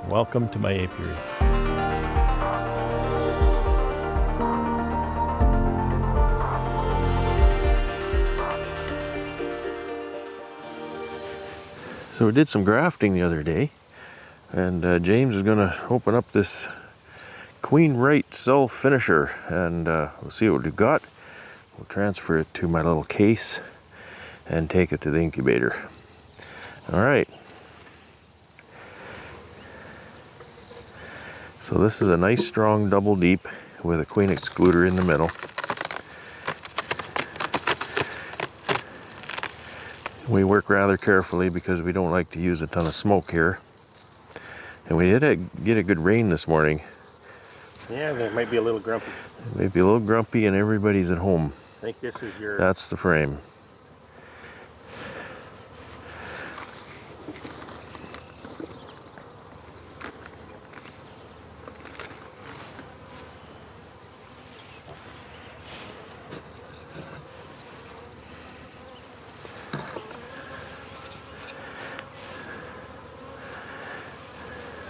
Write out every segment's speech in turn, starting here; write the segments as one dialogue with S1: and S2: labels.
S1: Welcome to my apiary. So we did some grafting the other day, and James is going to open up this Queen Right cell finisher, and we'll see what we've got. We'll transfer it to my little case and take it to the incubator. All right. So this is a nice strong double deep with a queen excluder in the middle. We work rather carefully because we don't like to use a ton of smoke here. And we did get a good rain this morning.
S2: Yeah, they might be a little grumpy.
S1: Maybe a little grumpy, and everybody's at home.
S2: I think this is your...
S1: That's the frame.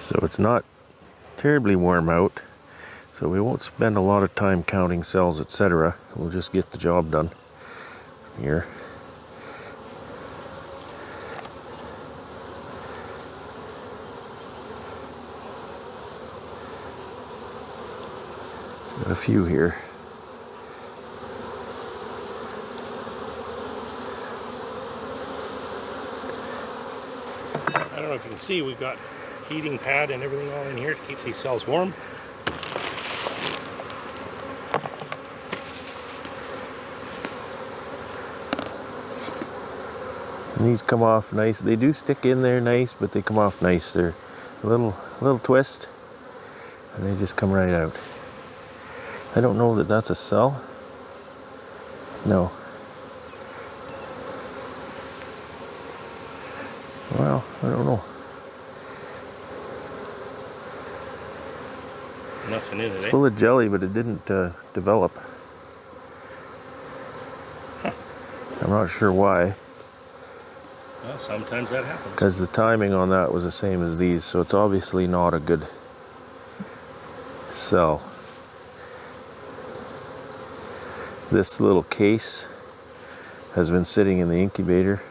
S1: So it's not terribly warm out, so we won't spend a lot of time counting cells, etc. We'll just get the job done here. Got a few here.
S2: I don't know if you can see, we've got heating pad and everything all in here to keep these cells warm.
S1: And these come off nice. They do stick in there nice, but they come off nice. They're a little twist, and they just come right out. I don't know that that's a cell. No. Well, I don't know.
S2: Nothing in it,
S1: It's full of jelly, but it didn't develop.
S2: Huh.
S1: I'm not sure why.
S2: Well, sometimes that happens.
S1: Because the timing on that was the same as these, so it's obviously not a good cell. This little case has been sitting in the incubator.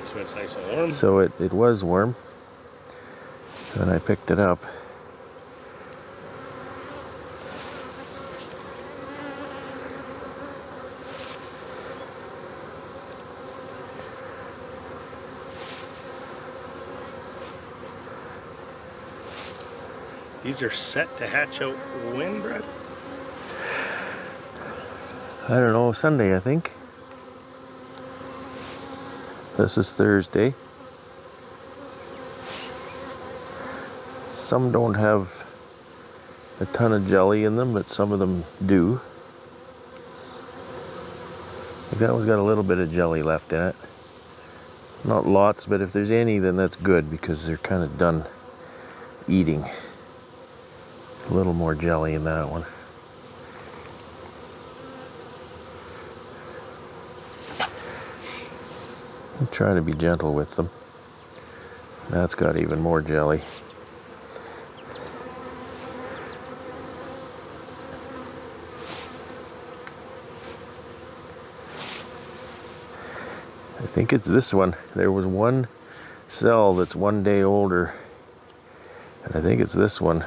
S2: So it's nice and warm.
S1: So it was warm. And I picked it up.
S2: These are set to hatch out when, Brad?
S1: I don't know, Sunday, I think. This is Thursday. Some don't have a ton of jelly in them, but some of them do. Like that one's got a little bit of jelly left in it. Not lots, but if there's any, then that's good because they're kind of done eating. A little more jelly in that one. I'm trying to be gentle with them. That's got even more jelly. I think it's this one. There was one cell that's 1 day older, and I think it's this one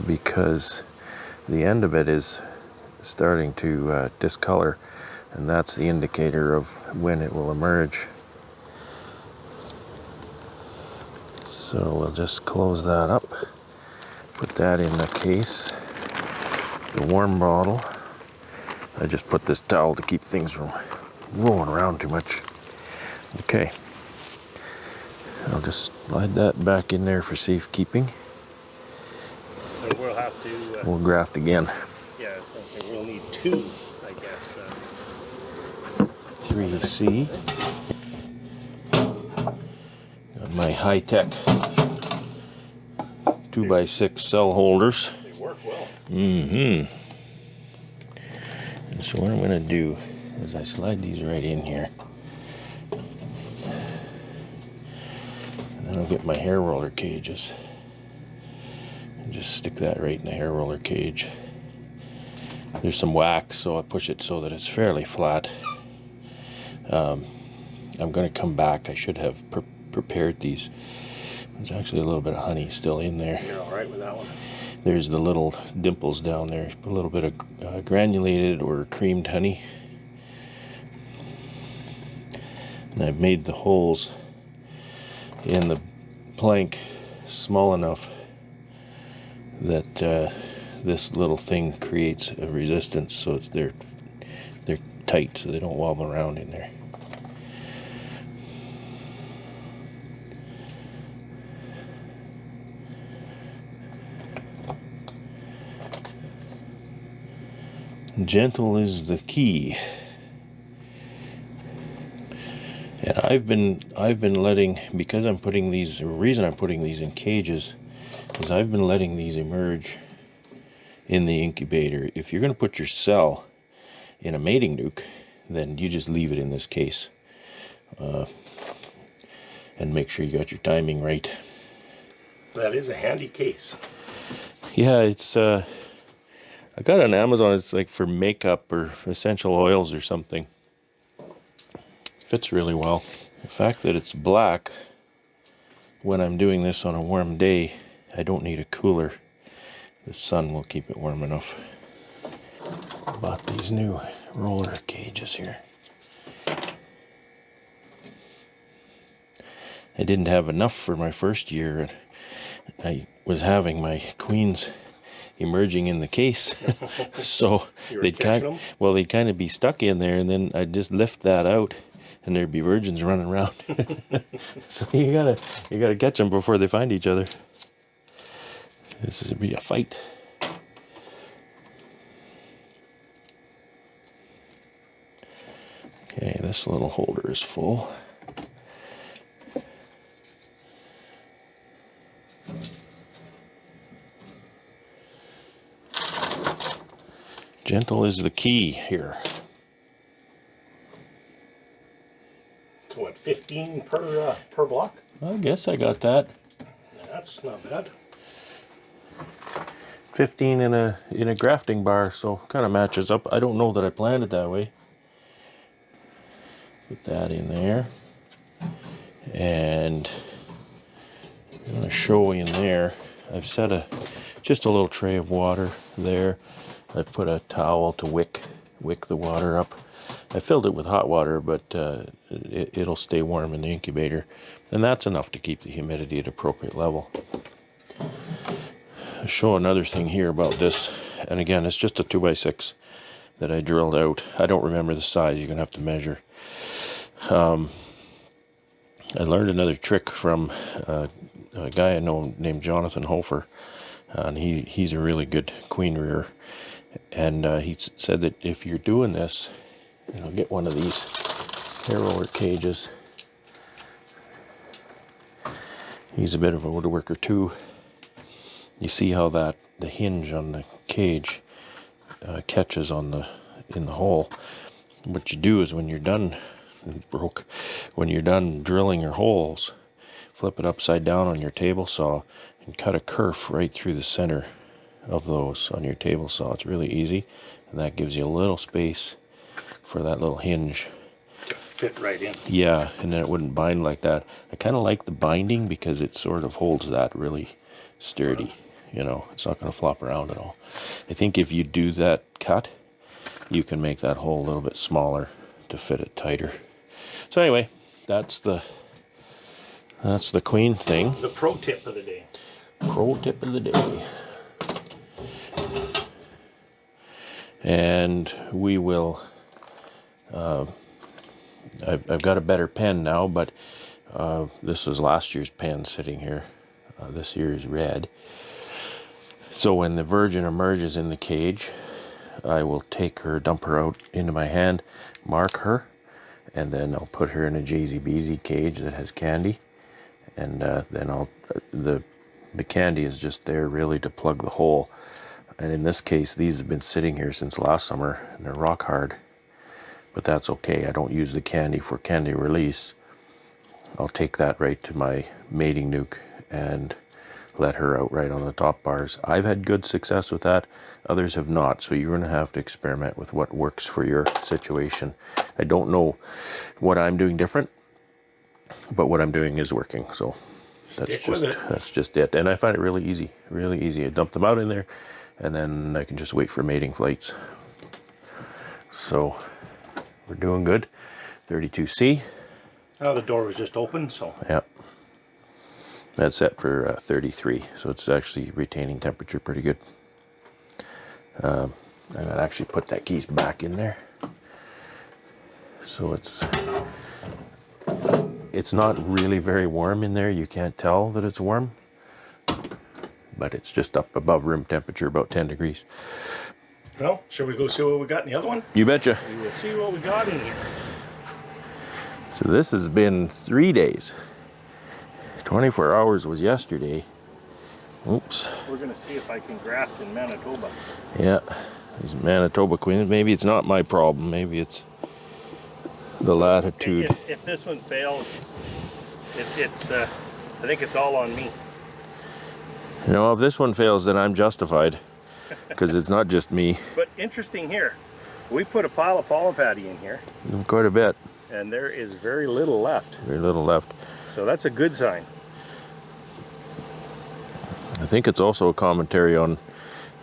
S1: because the end of it is starting to discolor, and that's the indicator of when it will emerge. So we'll just close that up, put that in the case, the warm bottle. I just put this towel to keep things from rolling around too much. Okay, I'll just slide that back in there for safekeeping.
S2: And we'll have to...
S1: We'll graft again.
S2: Yeah, I was going to say we'll need two, I guess.
S1: 3C. Got my high-tech 2x6 cell holders.
S2: They work well.
S1: And so what I'm going to do is I slide these right in here. get my hair roller cages and just stick that right in the hair roller cage. There's some wax, so I push it so that it's fairly flat. I'm going to come back. I should have prepared these. There's actually a little bit of honey still in there.
S2: You're all right with that one.
S1: There's the little dimples down there. Put a little bit of granulated or creamed honey. And I've made the holes in the plank small enough that this little thing creates a resistance, so they're tight, so they don't wobble around in there. Gentle is the key. And I've been letting, because I'm putting these, the reason I'm putting these in cages is I've been letting these emerge in the incubator. If you're going to put your cell in a mating nuke, then you just leave it in this case. And make sure you got your timing right.
S2: That is a handy case.
S1: Yeah, it's I got it on Amazon. It's like for makeup or essential oils or something. Fits really well. The fact that it's black when I'm doing this on a warm day, I don't need a cooler. The sun will keep it warm enough. Bought these new roller cages here. I didn't have enough for my first year, and I was having my queens emerging in the case. So they'd kind of be stuck in there, and then I'd just lift that out and there'd be virgins running around. So you gotta catch them before they find each other. This would be a fight. Okay, this little holder is full. Gentle is the key here.
S2: So what, 15 per block?
S1: I guess I got that.
S2: That's not bad.
S1: 15 in a grafting bar, so kind of matches up. I don't know that I planned it that way. Put that in there, and I'm going to show in there. I've set just a little tray of water there. I've put a towel to wick the water up. I filled it with hot water, but it'll stay warm in the incubator, and that's enough to keep the humidity at appropriate level. I'll show another thing here about this, and again, it's just a 2x6 that I drilled out. I don't remember the size. You're gonna have to measure. I learned another trick from a guy I know named Jonathan Hofer, and he's a really good queen rearer. And he said that if you're doing this, and I'll get one of these hair roller cages. He's a bit of a woodworker too. You see how the hinge on the cage catches in the hole. What you do is when you're done, when you're done drilling your holes, flip it upside down on your table saw and cut a kerf right through the center of those on your table saw. It's really easy, and that gives you a little space for that little hinge
S2: to fit right in.
S1: Yeah, and then it wouldn't bind like that. I kind of like the binding because it sort of holds that really sturdy. You know, it's not going to flop around at all. I think if you do that cut, you can make that hole a little bit smaller to fit it tighter. So anyway, that's the queen thing.
S2: The pro tip of the day.
S1: Pro tip of the day. And we will, I've got a better pen now, but this was last year's pen sitting here. This year's red. So when the virgin emerges in the cage, I will take her, dump her out into my hand, mark her, and then I'll put her in a Jay-Z Beezy cage that has candy. And then the candy is just there really to plug the hole. And in this case, these have been sitting here since last summer, and they're rock hard. But that's okay. I don't use the candy for candy release. I'll take that right to my mating nuke and let her out right on the top bars. I've had good success with that. Others have not. So you're going to have to experiment with what works for your situation. I don't know what I'm doing different, but what I'm doing is working. So that's just it. And I find it really easy, really easy. I dump them out in there, and then I can just wait for mating flights. So we're doing good. 32C.
S2: Oh, the door was just open, so.
S1: Yeah. That's set for 33, so it's actually retaining temperature pretty good. I gotta actually put that geese back in there. So it's not really very warm in there. You can't tell that it's warm, but it's just up above room temperature, about 10 degrees.
S2: Well, shall we go see what we got in the other one?
S1: You betcha.
S2: We will see what we got in here.
S1: So this has been 3 days. 24 hours was yesterday. Oops.
S2: We're going to see if I can graft in Manitoba.
S1: Yeah, these Manitoba queens. Maybe it's not my problem. Maybe it's the latitude.
S2: If this one fails, I think it's all on me.
S1: You know, if this one fails, then I'm justified, because it's not just me.
S2: But interesting here, we put a pile of pollen patty in here.
S1: Quite a bit.
S2: And there is very little left.
S1: Very little left.
S2: So that's a good sign.
S1: I think it's also a commentary on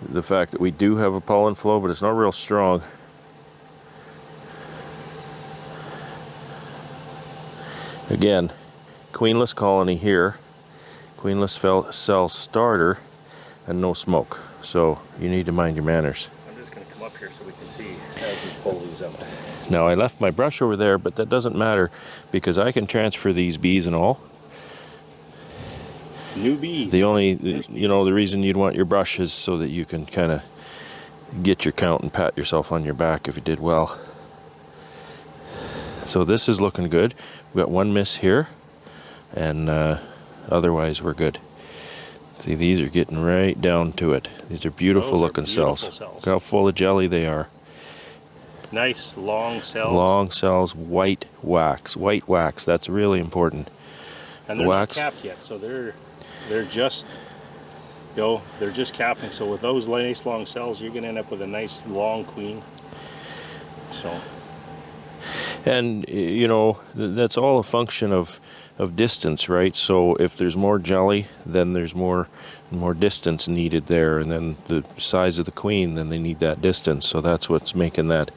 S1: the fact that we do have a pollen flow, but it's not real strong. Again, queenless colony here, queenless cell starter, and no smoke. So you need to mind your manners.
S2: I'm just going to come up here so we can see as we pull these out.
S1: Now I left my brush over there, but that doesn't matter because I can transfer these bees and all.
S2: New bees.
S1: The only, the reason you'd want your brush is so that you can kind of get your count and pat yourself on your back if you did well. So this is looking good. We've got one miss here, and otherwise we're good. See, these are getting right down to it. These are beautiful looking cells. Look how full of jelly they are.
S2: Nice long cells.
S1: Long cells, white wax. White wax, that's really important.
S2: And they're not capped yet, so they're just, they're just capping. So with those nice long cells, you're gonna end up with a nice long queen. So.
S1: And that's all a function of distance, right? So if there's more jelly, then there's more distance needed there, and then the size of the queen, then they need that distance. So that's what's making that.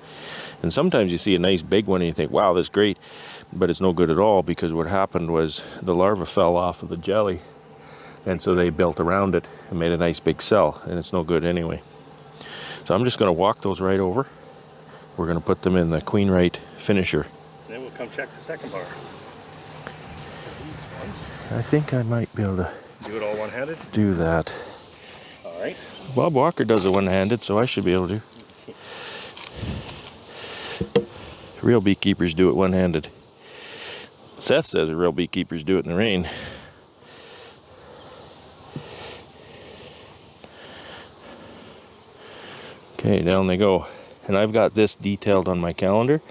S1: And sometimes you see a nice big one and you think, wow, that's great, but it's no good at all, because what happened was the larva fell off of the jelly, and so they built around it and made a nice big cell, and it's no good anyway. So I'm just going to walk those right over. We're going to put them in the queen right finisher.
S2: And then we'll come check the second bar.
S1: I think I might be able to
S2: do it all one-handed.
S1: Do that.
S2: All right.
S1: Bob Walker does it one-handed, so I should be able to. Real beekeepers do it one-handed. Seth says real beekeepers do it in the rain. Okay, down they go. And I've got this detailed on my calendar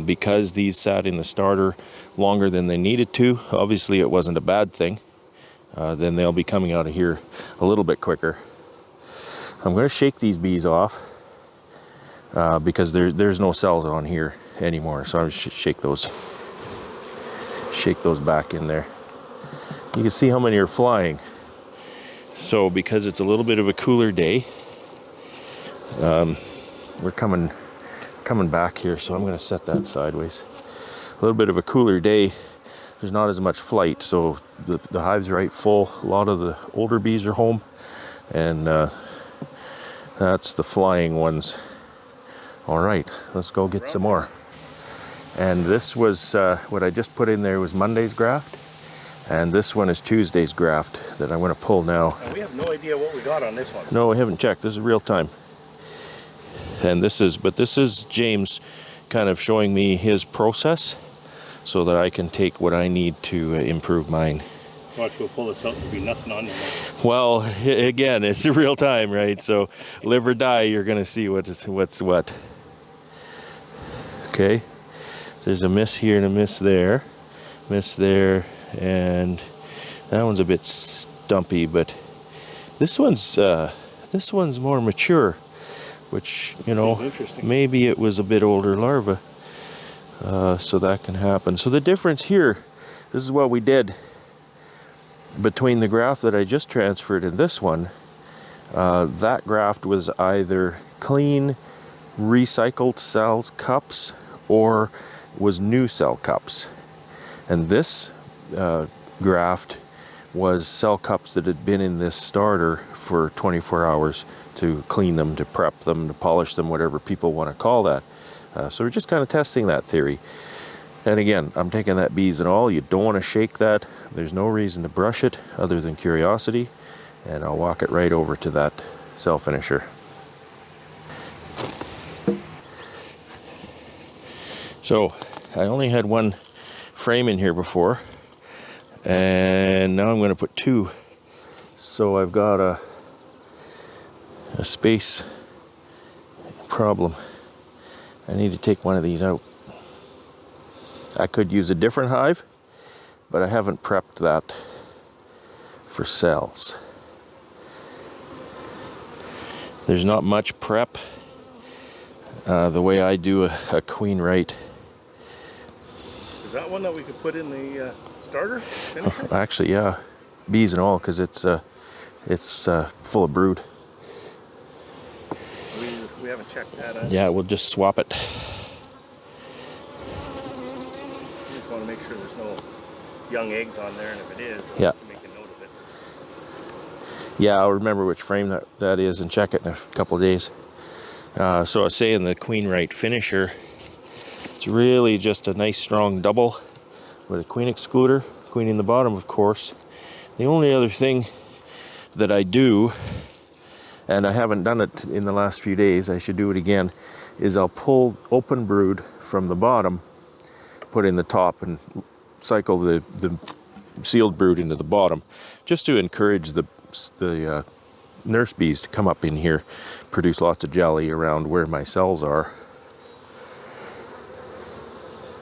S1: because these sat in the starter longer than they needed to. Obviously it wasn't a bad thing. Then they'll be coming out of here a little bit quicker. I'm going to shake these bees off because there's no cells on here anymore. So I'm just shake those back in there. You can see how many are flying. So because it's a little bit of a cooler day, we're coming back here, so I'm going to set that sideways. A little bit of a cooler day, there's not as much flight, so the hive's right full. A lot of the older bees are home, and that's the flying ones. All right, let's go get some more. And this was what I just put in there was Monday's graft, and this one is Tuesday's graft that I'm going to pull now.
S2: And we have no idea what we got on this one.
S1: No, we haven't checked. This is real time. And this is James kind of showing me his process so that I can take what I need to improve mine.
S2: Watch, we'll pull this out, there'll be nothing on there.
S1: Well, again, it's real time, right? So live or die, you're going to see what's what. Okay, there's a miss here and a miss there. miss there, and that one's a bit stumpy, but this one's more mature, which, you know,
S2: interesting.
S1: maybe it was a bit older larva, so that can happen. So the difference here, this is what we did between the graft that I just transferred and this one. That graft was either clean recycled cells cups or was new cell cups, and this graft was cell cups that had been in this starter for 24 hours to clean them, to prep them, to polish them, whatever people want to call that. So we're just kind of testing that theory. And again, I'm taking that bees and all. You don't want to shake that. There's no reason to brush it other than curiosity. And I'll walk it right over to that cell finisher. So I only had one frame in here before, and now I'm going to put two. So I've got a space problem. I need to take one of these out. I could use a different hive, but I haven't prepped that for cells. There's not much prep the way I do a queen right.
S2: Is that one that we could put in the starter finisher?
S1: Actually, yeah, bees and all, because it's full of brood.
S2: We haven't checked that out.
S1: Yeah, we'll just swap it.
S2: We just want to make sure there's no young eggs on there, and if it is, we'll
S1: Yeah.
S2: have to make a note of it.
S1: Yeah, I'll remember which frame that is and check it in a couple of days. So I was saying the queen right finisher, it's really just a nice strong double with a queen excluder, queen in the bottom, of course. The only other thing that I do, and I haven't done it in the last few days, I should do it again, is I'll pull open brood from the bottom, put in the top, and cycle the sealed brood into the bottom, just to encourage the nurse bees to come up in here, produce lots of jelly around where my cells are.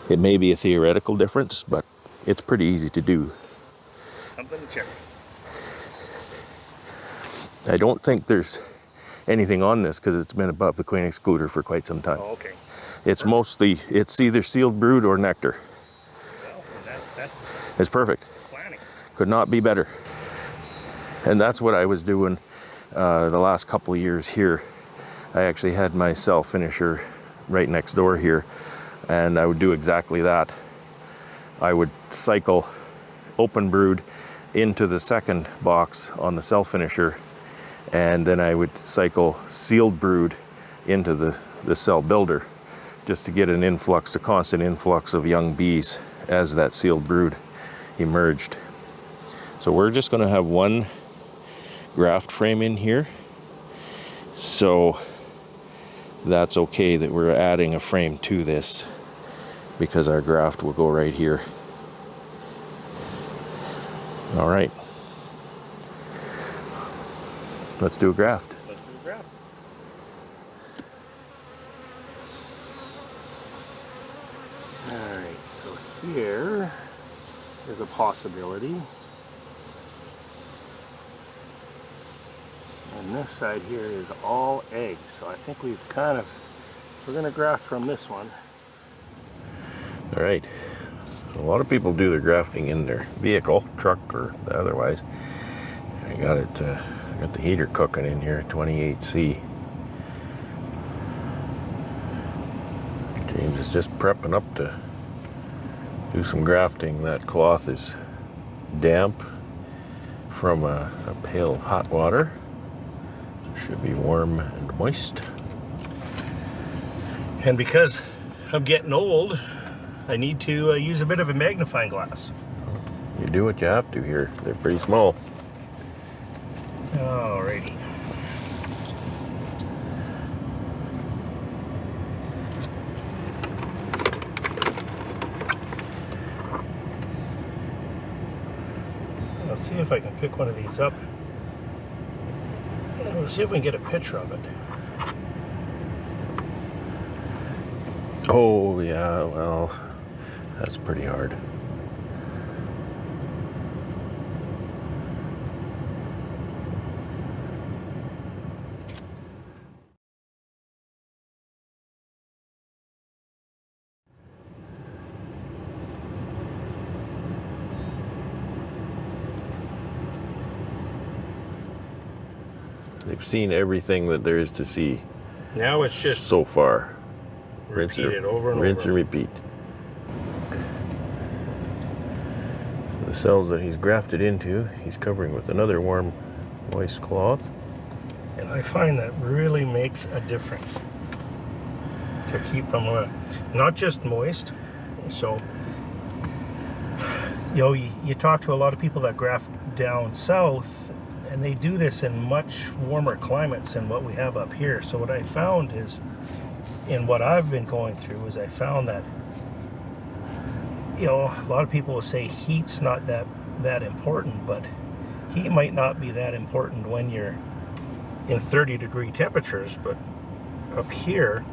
S1: It may be a theoretical difference, but it's pretty easy to do.
S2: Something to check.
S1: I don't think there's anything on this because it's been above the queen excluder for quite some time.
S2: Oh, okay.
S1: It's mostly, it's either sealed brood or nectar.
S2: Well, that's
S1: It's perfect.
S2: planning.
S1: Could not be better. And that's what I was doing the last couple of years here. I actually had my cell finisher right next door here, and I would do exactly that. I would cycle open brood into the second box on the cell finisher, and then I would cycle sealed brood into the cell builder, just to get an influx, a constant influx of young bees as that sealed brood emerged. So we're just going to have one graft frame in here, so that's okay that we're adding a frame to this, because our graft will go right here. All right, let's do a graft.
S2: Let's do a graft. All right, so here is a possibility. And this side here is all eggs, so I think we're going to graft from this one.
S1: All right, a lot of people do their grafting in their vehicle, truck or otherwise. I got the heater cooking in here, 28C. James is just prepping up to do some grafting. That cloth is damp from a pail of hot water. Should be warm and moist.
S2: And because I'm getting old, I need to use a bit of a magnifying glass.
S1: You do what you have to here. They're pretty small.
S2: Alrighty. I'll see if I can pick one of these up. We'll see if we can get a picture of it.
S1: Oh yeah, well, that's pretty hard. They've seen everything that there is to see
S2: Now it's just
S1: so far.
S2: repeat it over and
S1: Rinse
S2: over.
S1: and repeat. The cells that he's grafted into, he's covering with another warm, moist cloth.
S2: And I find that really makes a difference to keep them not just moist. So, you talk to a lot of people that graft down south, and they do this in much warmer climates than what we have up here. So what I found is, in what I've been going through, is I found that, a lot of people will say heat's not that important, but heat might not be that important when you're in 30-degree temperatures, but up here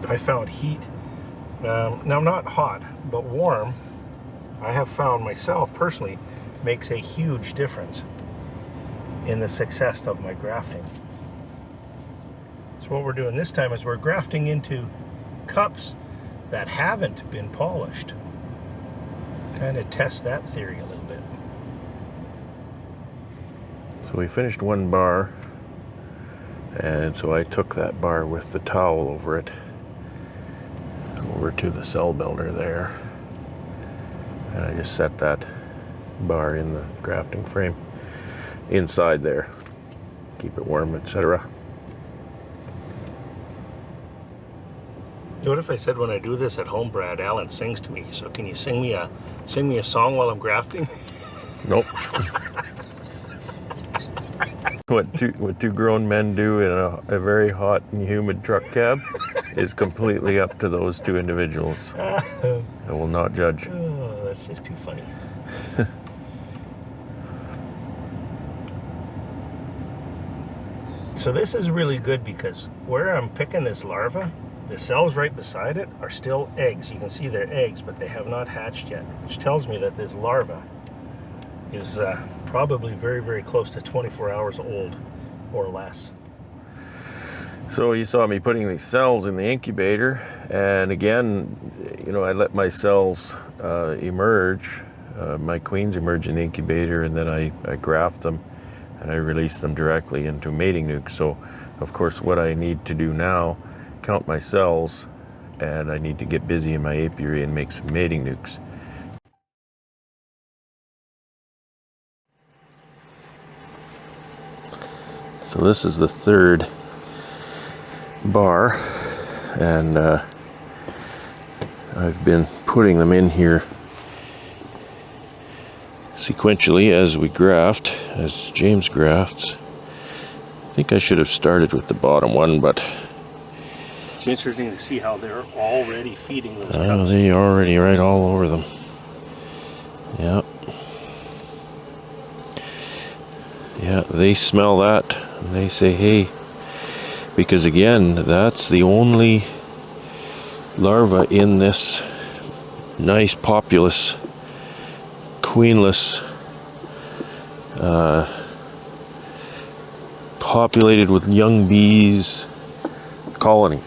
S2: I found heat, now not hot but warm, I have found myself personally makes a huge difference in the success of my grafting. So what we're doing this time is we're grafting into cups that haven't been polished. Kind of test that theory a little bit.
S1: So we finished one bar, and so I took that bar with the towel over it over to the cell builder there, and I just set that bar in the grafting frame inside there, keep it warm, etc.
S2: What if I said when I do this at home, Brad, Alan sings to me? So can you sing me a song while I'm grafting?
S1: Nope. What two grown men do in a very hot and humid truck cab is completely up to those two individuals. I will not judge.
S2: Oh, that's just too funny. So this is really good because where I'm picking this larva, the cells right beside it are still eggs. You can see they're eggs, but they have not hatched yet, which tells me that this larva is probably very, very close to 24 hours old or less.
S1: So you saw me putting these cells in the incubator, and again, I let my cells emerge. My queens emerge in the incubator, and then I graft them and I release them directly into mating nukes. So of course what I need to do now, count my cells, and I need to get busy in my apiary and make some mating nukes. So this is the third bar, and I've been putting them in here sequentially as we graft, as James grafts. I think I should have started with the bottom one, but
S2: It's interesting to see how they're already feeding those
S1: oh,
S2: cups.
S1: they're already right all over them. Yep. Yeah, they smell that and they say, hey, because again, that's the only larva in this nice populous, queenless, populated with young bees colony.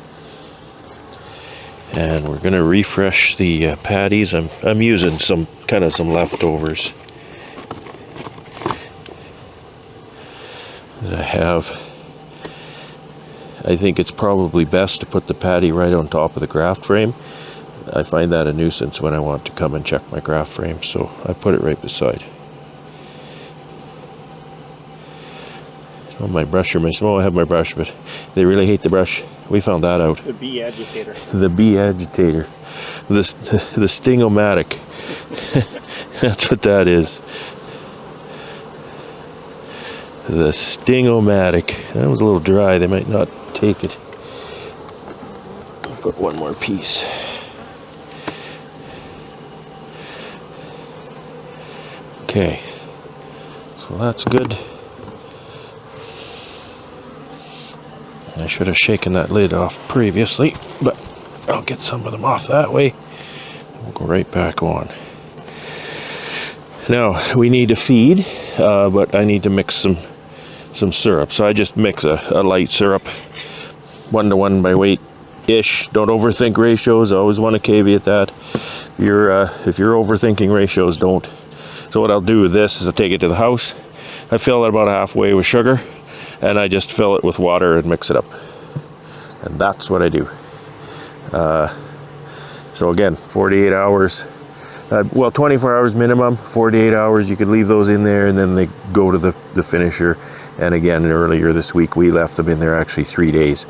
S1: And we're going to refresh the patties. I'm using some leftovers that I have. I think it's probably best to put the patty right on top of the graft frame. I find that a nuisance when I want to come and check my graft frame, so I put it right beside. Oh, my brush or I have my brush, but they really hate the brush. We found that out.
S2: The bee agitator.
S1: The bee agitator. The sting-o-matic. That's what that is. The sting-o-matic. That was a little dry. They might not take it. I'll put one more piece. Okay. So that's good. I should have shaken that lid off previously, but I'll get some of them off that way. We'll go right back on. Now, we need to feed, but I need to mix some syrup. So I just mix a light syrup, 1-to-1 by weight-ish. Don't overthink ratios. I always want to caveat that. If you're overthinking ratios, don't. So what I'll do with this is I'll take it to the house, I fill it about halfway with sugar, and I just fill it with water and mix it up. And that's what I do. So again, 48 hours. Well, 24 hours minimum, 48 hours. You could leave those in there and then they go to the finisher. And again, earlier this week, we left them in there actually 3 days.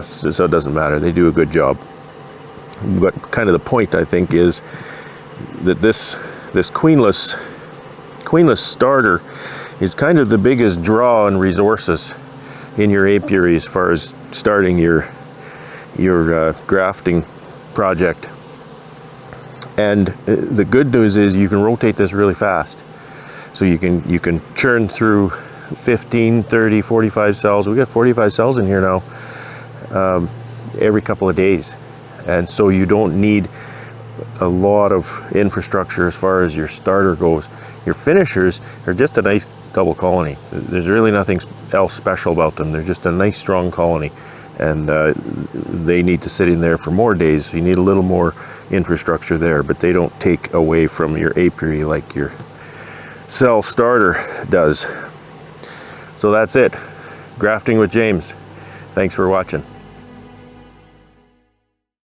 S1: So it doesn't matter. They do a good job. But kind of the point, I think, is that this queenless starter is kind of the biggest draw on resources in your apiary as far as starting your grafting project. And the good news is you can rotate this really fast. So you can churn through 15, 30, 45 cells. We got 45 cells in here now, every couple of days. And so you don't need a lot of infrastructure as far as your starter goes. Your finishers are just a nice double colony. There's really nothing else special about them. They're just a nice strong colony. And they need to sit in there for more days. So you need a little more infrastructure there, but they don't take away from your apiary like your cell starter does. So that's it. Grafting with James. Thanks for watching.